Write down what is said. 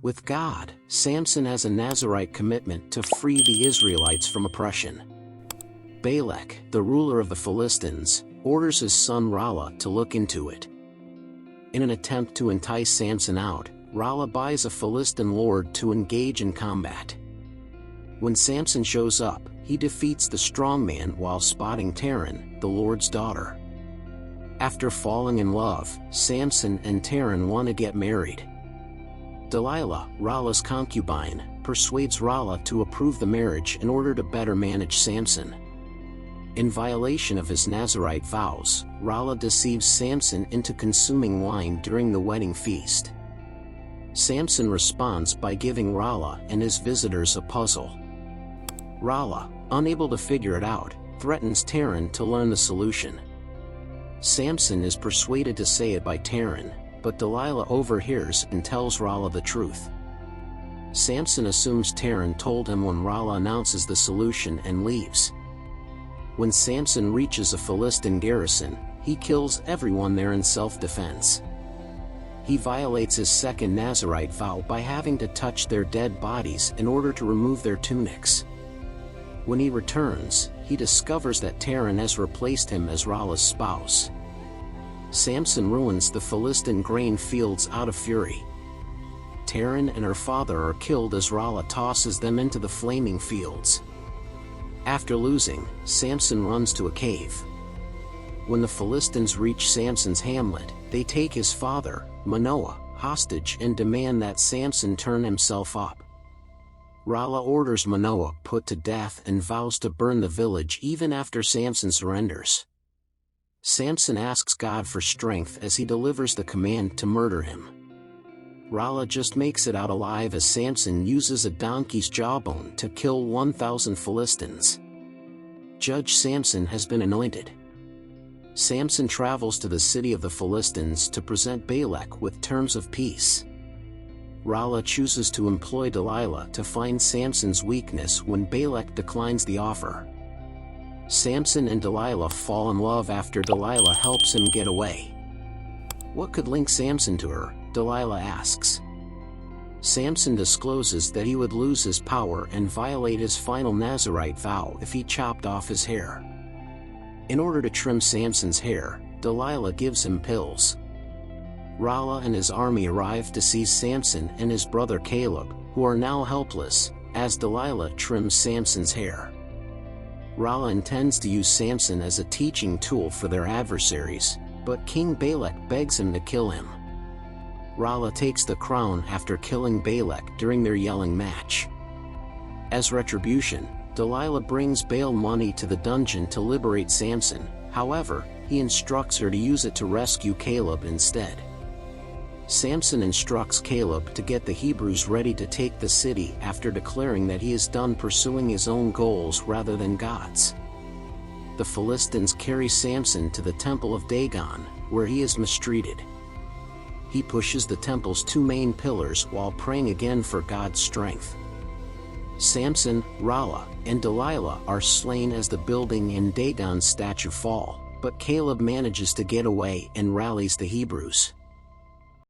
With God, Samson has a Nazirite commitment to free the Israelites from oppression. Balak, the ruler of the Philistines, orders his son Rallah to look into it. In an attempt to entice Samson out, Rallah buys a Philistine lord to engage in combat. When Samson shows up, he defeats the strongman while spotting Taryn, the lord's daughter. After falling in love, Samson and Taryn want to get married. Delilah, Rallah's concubine, persuades Rallah to approve the marriage in order to better manage Samson. In violation of his Nazirite vows, Rallah deceives Samson into consuming wine during the wedding feast. Samson responds by giving Rallah and his visitors a puzzle. Rallah, unable to figure it out, threatens Taryn to learn the solution. Samson is persuaded to say it by Taryn, but Delilah overhears and tells Rallah the truth. Samson assumes Taryn told him when Rallah announces the solution and leaves. When Samson reaches a Philistine garrison, he kills everyone there in self-defense. He violates his second Nazirite vow by having to touch their dead bodies in order to remove their tunics. When he returns, he discovers that Taryn has replaced him as Rallah's spouse. Samson ruins the Philistine grain fields out of fury. Taryn and her father are killed as Rallah tosses them into the flaming fields. After losing, Samson runs to a cave. When the Philistines reach Samson's hamlet, they take his father, Manoah, hostage and demand that Samson turn himself up. Rallah orders Manoah put to death and vows to burn the village even after Samson surrenders. Samson asks God for strength as he delivers the command to murder him. Rallah just makes it out alive as Samson uses a donkey's jawbone to kill 1,000 Philistines. Judge Samson has been anointed. Samson travels to the city of the Philistines to present Balak with terms of peace. Rallah chooses to employ Delilah to find Samson's weakness when Balak declines the offer. Samson and Delilah fall in love after Delilah helps him get away. What could link Samson to her? Delilah asks. Samson discloses that he would lose his power and violate his final Nazirite vow if he chopped off his hair. In order to trim Samson's hair, Delilah gives him pills. Rallah and his army arrive to see Samson and his brother Caleb, who are now helpless, as Delilah trims Samson's hair. Rallah intends to use Samson as a teaching tool for their adversaries, but King Balak begs him to kill him. Rallah takes the crown after killing Balak during their yelling match. As retribution, Delilah brings Baal money to the dungeon to liberate Samson, however, he instructs her to use it to rescue Caleb instead. Samson instructs Caleb to get the Hebrews ready to take the city after declaring that he is done pursuing his own goals rather than God's. The Philistines carry Samson to the temple of Dagon, where he is mistreated. He pushes the temple's two main pillars while praying again for God's strength. Samson, Rallah, and Delilah are slain as the building and Dagon's statue fall, but Caleb manages to get away and rallies the Hebrews.